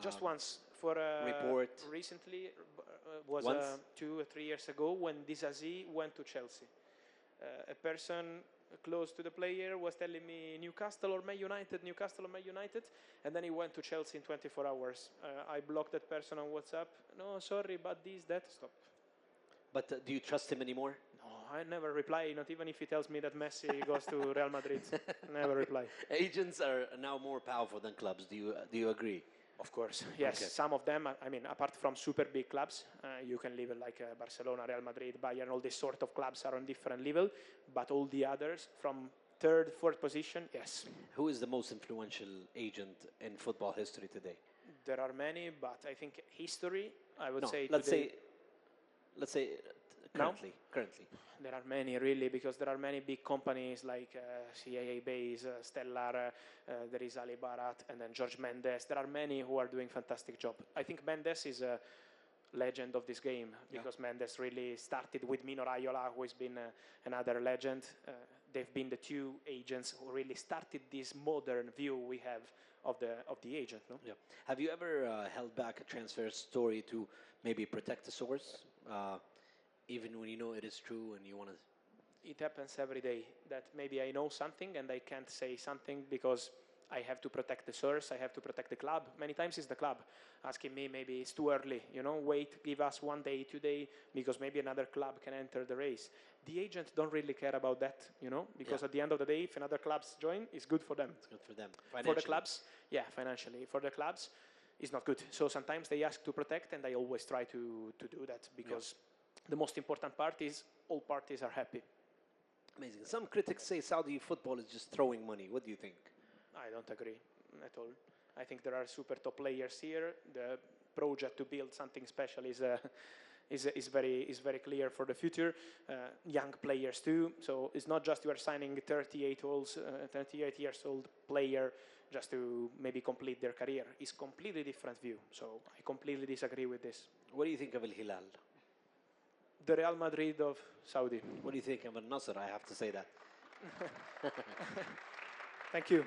Just once. For a report. Recently, was 2 or 3 years ago when Dizazi went to Chelsea. A person close to the player was telling me Newcastle or Man United, and then he went to Chelsea in 24 hours. I blocked that person on WhatsApp. No, sorry, but that, stop. But do you trust him anymore? No, I never reply, not even if he tells me that Messi goes to Real Madrid. Never reply. Agents are now more powerful than clubs. Do you agree? Of course, yes. Okay. Some of them, I mean, apart from super big clubs, you can live like Barcelona, Real Madrid, Bayern, all these sort of clubs are on different level, but all the others, from third, fourth position, yes. Who is the most influential agent in football history today? There are many, but I think history, I would No, say let's today, say now currently. there are many really, because there are many big companies like CAA Base, Stellar, there is Ali Barat, and then George Mendes. There are many who are doing fantastic job. I think Mendes is a legend of this game, because Mendes really started with Mino Raiola, who has been another legend. They've been the two agents who really started this modern view we have of the agent. No? Yeah. Have you ever held back a transfer story to maybe protect the source, even when you know it is true and you want to? It happens every day that maybe I know something and I can't say something because I have to protect the source, I have to protect the club. Many times it's the club asking me, maybe it's too early, wait, give us 1 day, 2 days, because maybe another club can enter the race. The agents don't really care about that, because at the end of the day, if another clubs join, it's good for them. It's good for them. For the clubs, financially. For the clubs, it's not good. So sometimes they ask to protect, and I always try to do that, because the most important part is all parties are happy. Amazing. Some critics say Saudi football is just throwing money. What do you think? I don't agree at all. I think there are super top players here. The project to build something special is very clear for the future. Young players too. So it's not just you are signing 38 years old player just to maybe complete their career. It's completely different view. So I completely disagree with this. What do you think of Al Hilal? The Real Madrid of Saudi. What do you think of Al Nasser? I have to say that. Thank you.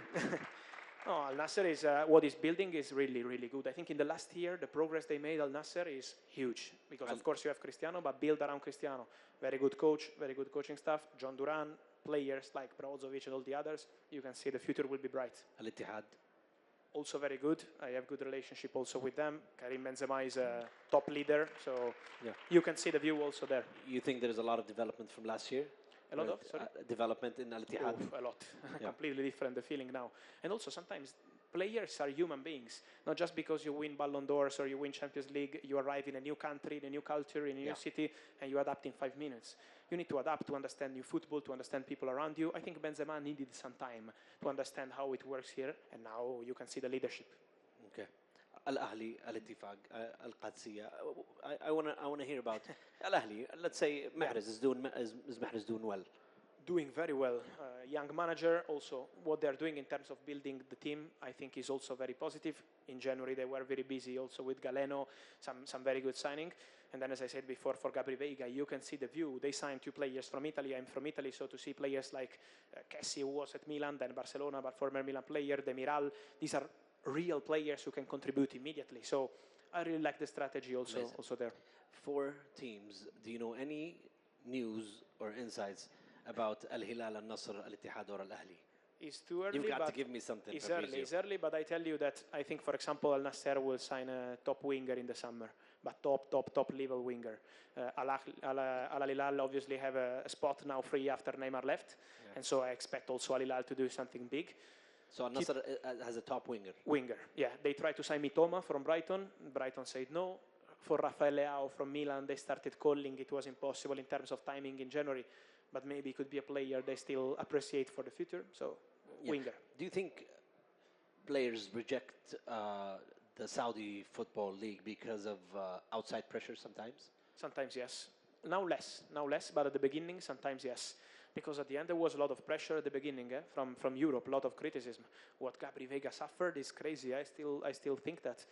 No, Al Nasser is what is building is really, really good. I think in the last year, the progress they made, Al Nasser is huge, because of course you have Cristiano, but build around Cristiano. Very good coach, very good coaching staff. John Duran, players like Brozovic and all the others. You can see the future will be bright. Al Ittihad. Also very good. I have good relationship also with them. Karim Benzema is a top leader, so you can see the view also there. You think there is a lot of development from last year? A lot of, sorry? Development in Al Ittihad? A lot. Completely different, the feeling now. And also sometimes players are human beings. Not just because you win Ballon d'Ors or you win Champions League, you arrive in a new country, in a new culture, in a new city, and you adapt in 5 minutes. You need to adapt to understand new football, to understand people around you. I think Benzema needed some time to understand how it works here, and now you can see the leadership. Okay. Al-Ahli, Al-Ittifaq, Al-Qadsiya. I want to hear about Al-Ahli. Let's say Mahrez is Mahrez doing well? Doing very well. Young manager, also what they're doing in terms of building the team, I think is also very positive. In January they were very busy also with Galeno, some very good signing. And then, as I said before, for Gabri Veiga, you can see the view. They signed 2 players from Italy. I'm from Italy, so to see players like Kessie, who was at Milan, then Barcelona, but former Milan player, Demiral, these are real players who can contribute immediately. So I really like the strategy also there. 4 teams. Do you know any news or insights about Al Hilal, Al Nasr, Al Ittihad, or Al Ahli? It's too early. You've got to give me something. It's early, but I tell you that I think, for example, Al Nasser will sign a top winger in the summer, but top level winger. Al Hilal obviously have a spot now free after Neymar left, and so I expect also Al Hilal to do something big. So Al Nasr has a top winger. Yeah. They tried to sign Mitoma from Brighton. Brighton said no. For Rafael Leao from Milan, they started calling. It was impossible in terms of timing in January, but maybe it could be a player they still appreciate for the future. So, winger. Do you think players reject the Saudi Football League because of outside pressure sometimes? Sometimes, yes. Now less, but at the beginning, sometimes, yes. Because at the end, there was a lot of pressure at the beginning from Europe, a lot of criticism. What Gabri Veiga suffered is crazy. I still think that.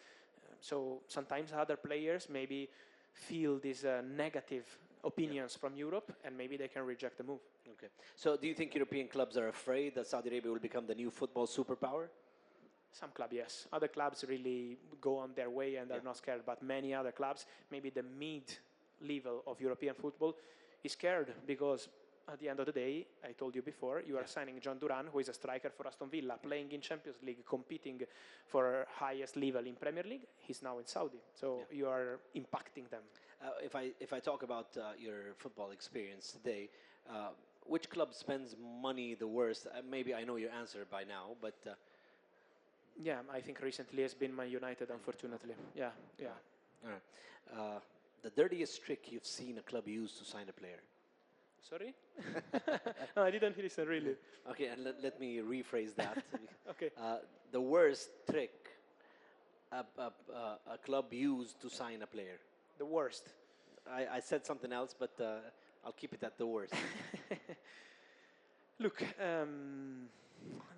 So sometimes other players maybe feel these negative opinions from Europe, and maybe they can reject the move. Okay. So do you think European clubs are afraid that Saudi Arabia will become the new football superpower? Some clubs, yes. Other clubs really go on their way and are not scared. But many other clubs, maybe the mid-level of European football, is scared because at the end of the day, I told you before, you are signing John Duran, who is a striker for Aston Villa, playing in Champions League, competing for highest level in Premier League. He's now in Saudi. So you are impacting them. If I talk about your football experience today, which club spends money the worst? Maybe I know your answer by now, but... I think recently has been Man United, unfortunately. Yeah. All right. The dirtiest trick you've seen a club use to sign a player? Sorry? No, I didn't listen really. Okay, and let me rephrase that. Okay. The worst trick a club used to sign a player. The worst. I said something else, but I'll keep it at the worst. Look,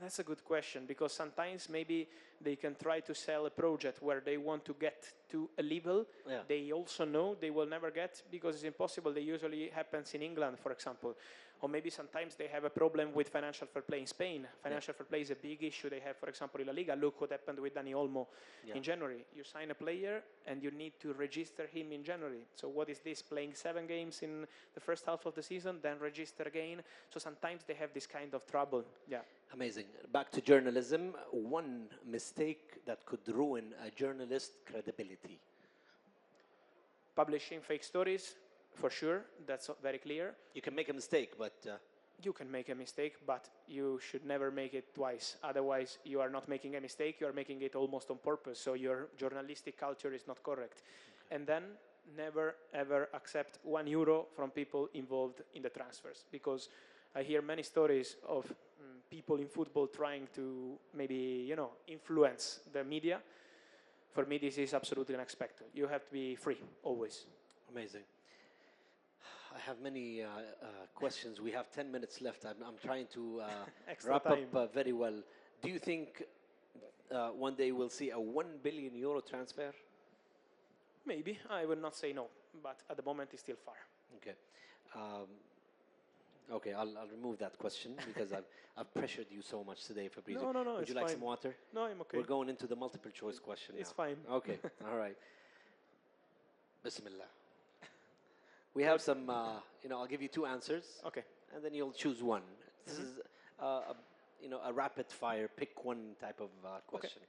that's a good question because sometimes maybe they can try to sell a project where they want to get to a level they also know they will never get because it's impossible. They usually happens in England, for example. Or maybe sometimes they have a problem with financial fair play in Spain. Financial fair play is a big issue they have, for example, in La Liga. Look what happened with Dani Olmo in January. You sign a player and you need to register him in January. So what is this? Playing 7 games in the first half of the season, then register again. So sometimes they have this kind of trouble. Yeah. Amazing. Back to journalism. One mistake that could ruin a journalist's credibility. Publishing fake stories, for sure. That's very clear. You can make a mistake, but... You can make a mistake, but you should never make it twice. Otherwise, you are not making a mistake, you are making it almost on purpose. So your journalistic culture is not correct. Okay. And then never, ever accept €1 from people involved in the transfers. Because I hear many stories of people in football trying to maybe, influence the media. For me, this is absolutely unexpected. You have to be free, always. Amazing. I have many questions. We have 10 minutes left. I'm trying to wrap up very well. Do you think one day we'll see a €1 billion transfer? Maybe. I would not say no, but at the moment it's still far. Okay. Okay, I'll remove that question because I've pressured you so much today, Fabrizio. No, Would you like some water? No, I'm okay. We're going into the multiple choice question It's now. fine. Okay, all right. Bismillah. We have some, I'll give you 2 answers. Okay. And then you'll choose one. This is, a rapid fire, pick one type of question.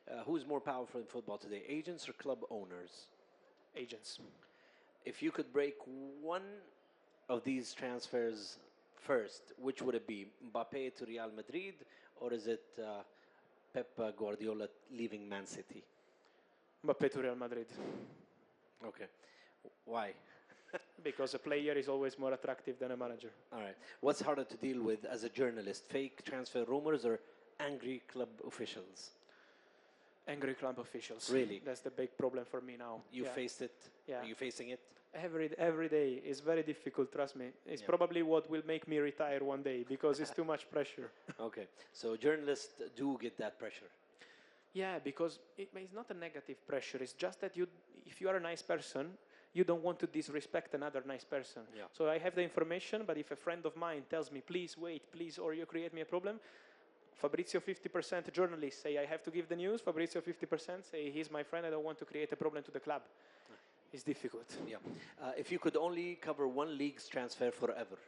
Okay. Who's more powerful in football today, agents or club owners? Agents. If you could break one of these transfers first, which would it be? Mbappe to Real Madrid, or is it Pep Guardiola leaving Man City? Mbappe to Real Madrid. Okay. Why? Because a player is always more attractive than a manager. All right. What's harder to deal with as a journalist, fake transfer rumors or angry club officials? Angry club officials. Really? That's the big problem for me now. You faced it? Yeah. Are you facing it? Every day. It's very difficult, trust me. It's probably what will make me retire one day because it's too much pressure. Okay. So journalists do get that pressure. Yeah, because it's not a negative pressure. It's just that if you are a nice person, you don't want to disrespect another nice person. Yeah. So I have the information, but if a friend of mine tells me, please wait, please, or you create me a problem, Fabrizio 50% journalists say I have to give the news, Fabrizio 50% say he's my friend, I don't want to create a problem to the club. It's difficult. Yeah. If you could only cover one league's transfer forever,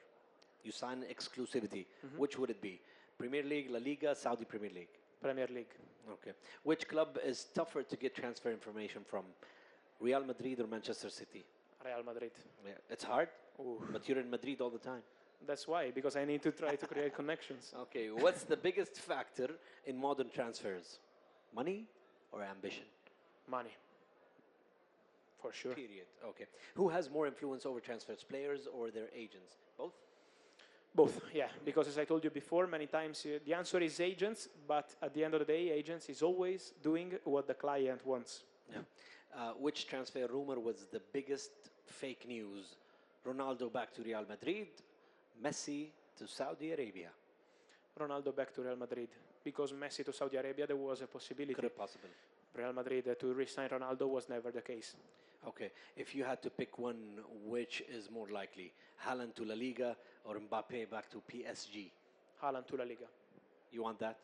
you sign exclusivity, which would it be? Premier League, La Liga, Saudi Premier League? Premier League. Okay. Which club is tougher to get transfer information from? Real Madrid or Manchester City? Real Madrid. Yeah. It's hard, Ooh. But you're in Madrid all the time. That's why, because I need to try to create connections. Okay. What's the biggest factor in modern transfers? Money or ambition? Money. For sure. Period. Okay. Who has more influence over transfers, players or their agents? Both? Both, yeah. Because as I told you before, many times the answer is agents, but at the end of the day, agents is always doing what the client wants. Yeah. Which transfer rumor was the biggest fake news? Ronaldo back to Real Madrid, Messi to Saudi Arabia. Ronaldo back to Real Madrid. Because Messi to Saudi Arabia, there was a possibility. Could have possible. Real Madrid to re-sign Ronaldo was never the case. Okay. If you had to pick one, which is more likely? Haaland to La Liga or Mbappe back to PSG? Haaland to La Liga. You want that?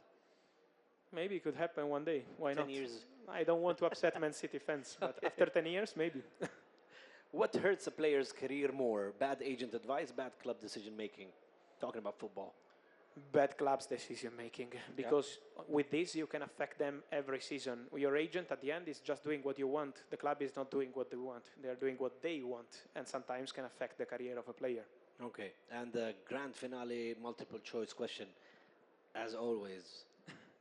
Maybe it could happen one day. Why 10 not? years. I don't want to upset Man City fans, but after 10 years, maybe. What hurts a player's career more? Bad agent advice, bad club decision making? Talking about football. Bad club's decision making, because with this you can affect them every season. Your agent at the end is just doing what you want. The club is not doing what they want. They are doing what they want, and sometimes can affect the career of a player. Okay, and the grand finale multiple choice question, as always,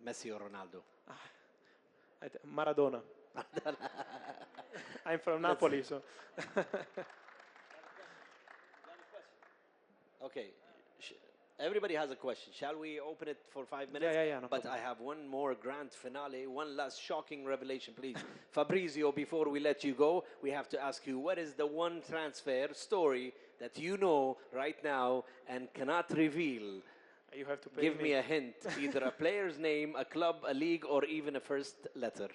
Messi or Ronaldo? Maradona. I'm from Napoli, so. Okay. Sh- Everybody has a question. Shall we open it for 5 minutes? Yeah, no But problem. I have one more grand finale, one last shocking revelation, please. Fabrizio, before we let you go, we have to ask you, what is the one transfer story that you know right now and cannot reveal? You have to pay Give me. me a hint, either a player's name, a club, a league, or even a first letter.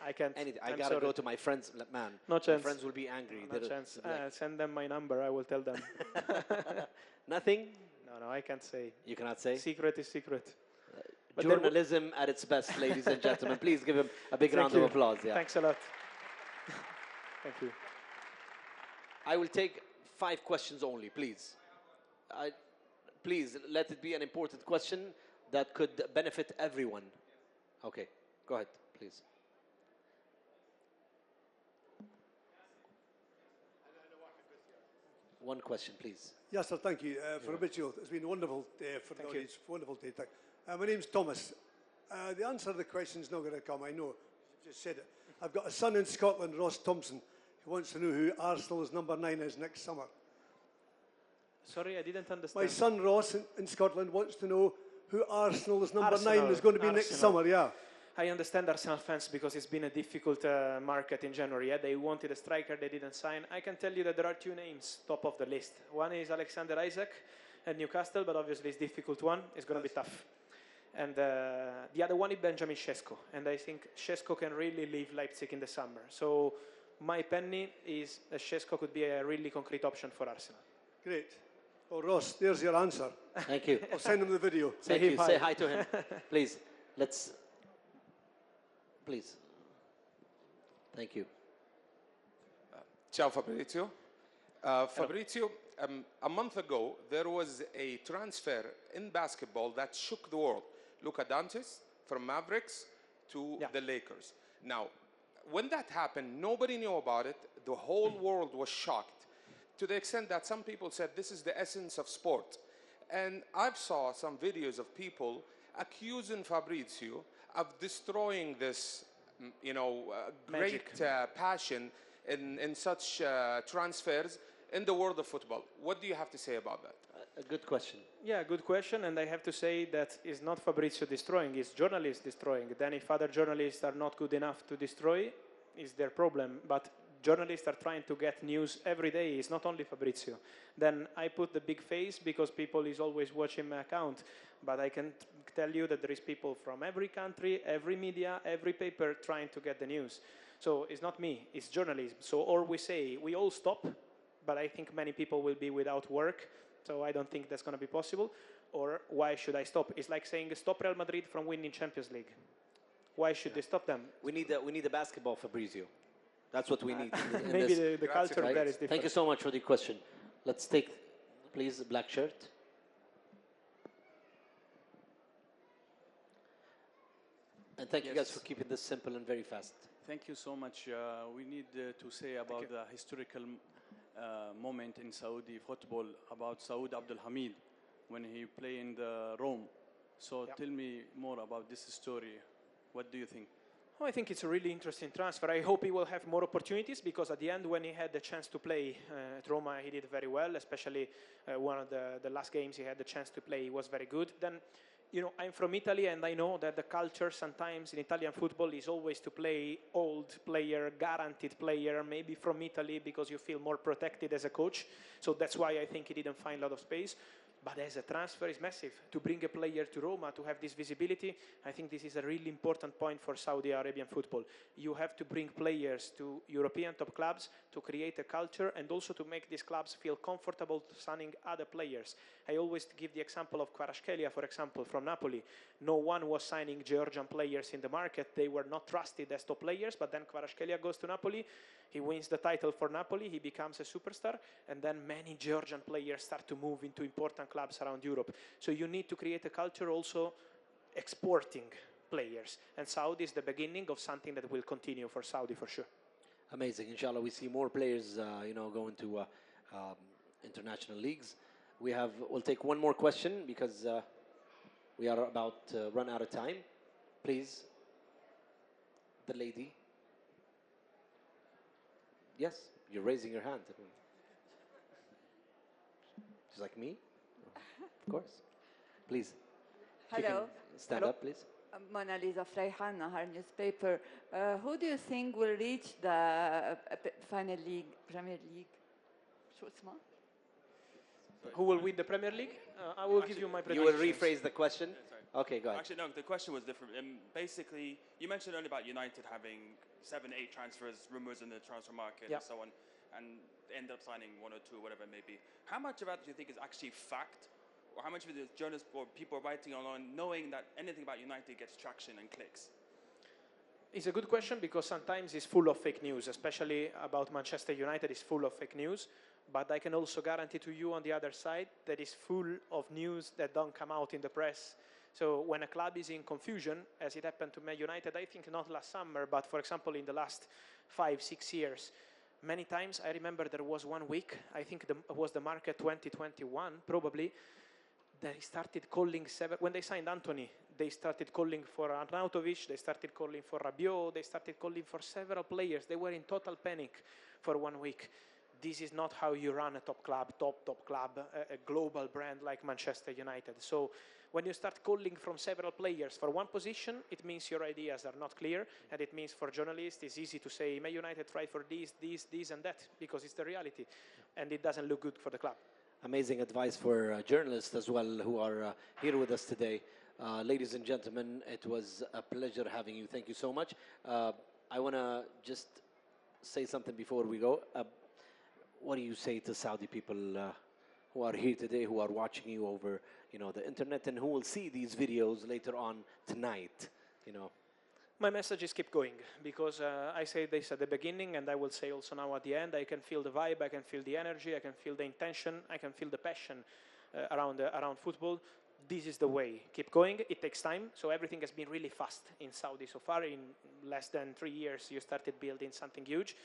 I can't. Anything. I I'm gotta sorry. go to my friends. Man, No my chance. friends will be angry. No They'll chance. be like, Send them my number. I will tell them. nothing. No, I can't say. You cannot say. Secret is secret. But there Journalism at its best, ladies and gentlemen. Please give him a big Thank round you. of applause. Yeah. Thanks a lot. Thank you. I will take 5 questions only, please. Please let it be an important question that could benefit everyone. Okay, go ahead, please. One question, please. Yes, sir, thank you. Fabrizio, it's been a wonderful day for the audience. Wonderful day. My name's Thomas. The answer to the question is not going to come, I know. You just said it. I've got a son in Scotland, Ross Thompson, who wants to know who Arsenal's number 9 is next summer. Sorry, I didn't understand. My son Ross in Scotland wants to know who Arsenal's number 9 Arsenal. is going to be next summer, yeah. I understand Arsenal fans because it's been a difficult market in January. Yeah? They wanted a striker, they didn't sign. I can tell you that there are 2 names top of the list. One is Alexander Isak at Newcastle, but obviously it's a difficult one. It's going to be tough. And the other one is Benjamin Sesko. And I think Sesko can really leave Leipzig in the summer. So my penny is that Sesko could be a really concrete option for Arsenal. Great. Oh, Ross, there's your answer. Thank you. I'll send him the video. Thank you. Say hi to him, please. Let's. Please. Thank you. Ciao Fabrizio. Fabrizio, a month ago there was a transfer in basketball that shook the world. Luka Doncic from Mavericks to the Lakers. Now, when that happened, nobody knew about it. The whole world was shocked, to the extent that some people said this is the essence of sport. And I've saw some videos of people accusing Fabrizio of destroying this, great passion in such transfers in the world of football. What do you have to say about that? A good question. Yeah, good question. And I have to say that it's not Fabrizio destroying, it's journalists destroying. Then if other journalists are not good enough to destroy, it's their problem. But journalists are trying to get news every day. It's not only Fabrizio. Then I put the big face because people is always watching my account. But I can tell you that there is people from every country, every media, every paper trying to get the news. So it's not me, it's journalism. So or we say, we all stop, but I think many people will be without work. So I don't think that's going to be possible. Or why should I stop? It's like saying stop Real Madrid from winning Champions League. Why should they stop them? We need a basketball Fabrizio. That's what we need. in Maybe this, the culture right? there is different. Thank you so much for the question. Let's take, please, the black shirt. And thank you guys for keeping this simple and very fast. Thank you so much. We need to say about the historical moment in Saudi football about Saud Abdul Hamid when he played in the Rome. So tell me more about this story. What do you think? Oh, I think it's a really interesting transfer. I hope he will have more opportunities because at the end, when he had the chance to play at Roma, he did very well. Especially one of the last games he had the chance to play, he was very good. Then, I'm from Italy, and I know that the culture sometimes in Italian football is always to play old player, guaranteed player, maybe from Italy because you feel more protected as a coach. So that's why I think he didn't find a lot of space. But as a transfer is massive. To bring a player to Roma, to have this visibility, I think this is a really important point for Saudi Arabian football. You have to bring players to European top clubs to create a culture and also to make these clubs feel comfortable signing other players. I always give the example of Kvaratskhelia, for example, from Napoli. No one was signing Georgian players in the market. They were not trusted as top players, but then Kvaratskhelia goes to Napoli. He wins the title for Napoli. He becomes a superstar. And then many Georgian players start to move into important clubs around Europe. So you need to create a culture also exporting players. And Saudi is the beginning of something that will continue for Saudi for sure. Amazing. Inshallah, we see more players, going to international leagues. We'll take one more question because we are about to run out of time. Please, the lady. Yes, you're raising your hand. like me. Of course. Please. You Hello. can stand up, please. Mona Lisa Freihan, Nahar newspaper. Who do you think will reach the final league, Premier League? شو اسمها? Who will win the Premier League? I will give you my You prediction. will rephrase the question? Okay, go ahead. Actually, no, the question was different. Basically, you mentioned earlier about United having 7, 8 transfers, rumours in the transfer market and so on, and end up signing 1 or 2, whatever it may be. How much of that do you think is actually fact? Or how much of it is journalists or people writing online knowing that anything about United gets traction and clicks? It's a good question because sometimes it's full of fake news, especially about Manchester United is full of fake news. But I can also guarantee to you on the other side that is full of news that don't come out in the press. So when a club is in confusion, as it happened to Man United, I think not last summer, but for example in the last 5, 6 years, many times I remember there was 1 week, I think it was the market 2021 probably, they started calling when they signed Anthony, they started calling for Arnautovic, they started calling for Rabiot, they started calling for several players. They were in total panic for 1 week. This is not how you run a top club, a global brand like Manchester United. So when you start calling from several players for one position, it means your ideas are not clear, and it means for journalists it's easy to say, Man United tried for this, and that, because it's the reality, and it doesn't look good for the club. Amazing advice for journalists as well who are here with us today. Ladies and gentlemen, it was a pleasure having you. Thank you so much. I want to just say something before we go. What do you say to Saudi people who are here today, who are watching you over, the internet, and who will see these videos later on tonight? My message is keep going, because I say this at the beginning, and I will say also now at the end. I can feel the vibe, I can feel the energy, I can feel the intention, I can feel the passion around football. This is the way. Keep going. It takes time. So everything has been really fast in Saudi so far. In less than 3 years, you started building something huge.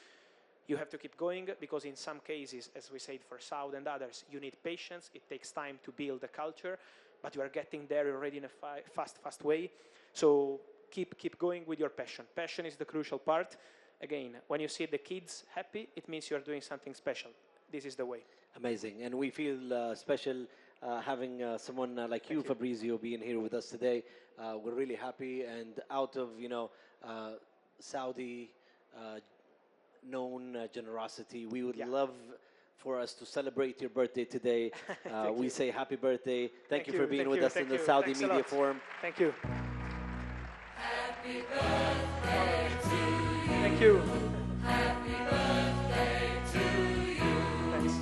You have to keep going, because in some cases, as we said for Saud and others, you need patience. It takes time to build a culture, but you are getting there already in a fast way. So keep going with your passion. Passion is the crucial part. Again, when you see the kids happy, it means you are doing something special. This is the way. Amazing. And we feel special having someone like you, Fabrizio, being here with us today. We're really happy. And out of, Saudi known generosity, we would love for us to celebrate your birthday today. We say happy birthday. Thank you for being with us in the Saudi Media Forum. Thank you. Happy birthday to you. Thank you. Happy birthday to you. Thanks.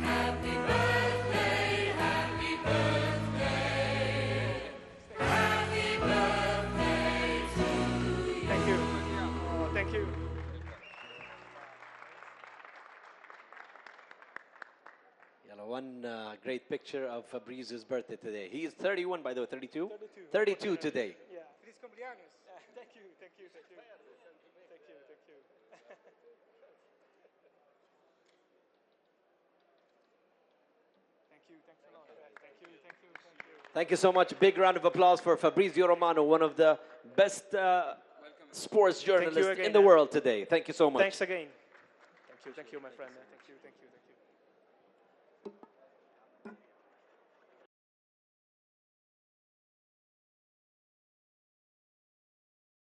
Happy birthday, happy birthday. Happy birthday to you. Thank you. Oh, thank you. One great picture of Fabrizio's birthday today. He is 31, by the way, 32? 32 today. Yeah. Feliz cumpleaños. Thank you. Thank you. Thank you. Thank you. Thank you. Thank you. Thanks a lot. Thank you. Thank you. Thank you. Thank you so much. Big round of applause for Fabrizio Romano, one of the best sports journalists in the world today. Thank you so much. Thanks again. Thank you. Thank you, my friend. Thank you. Thank you. Thank you.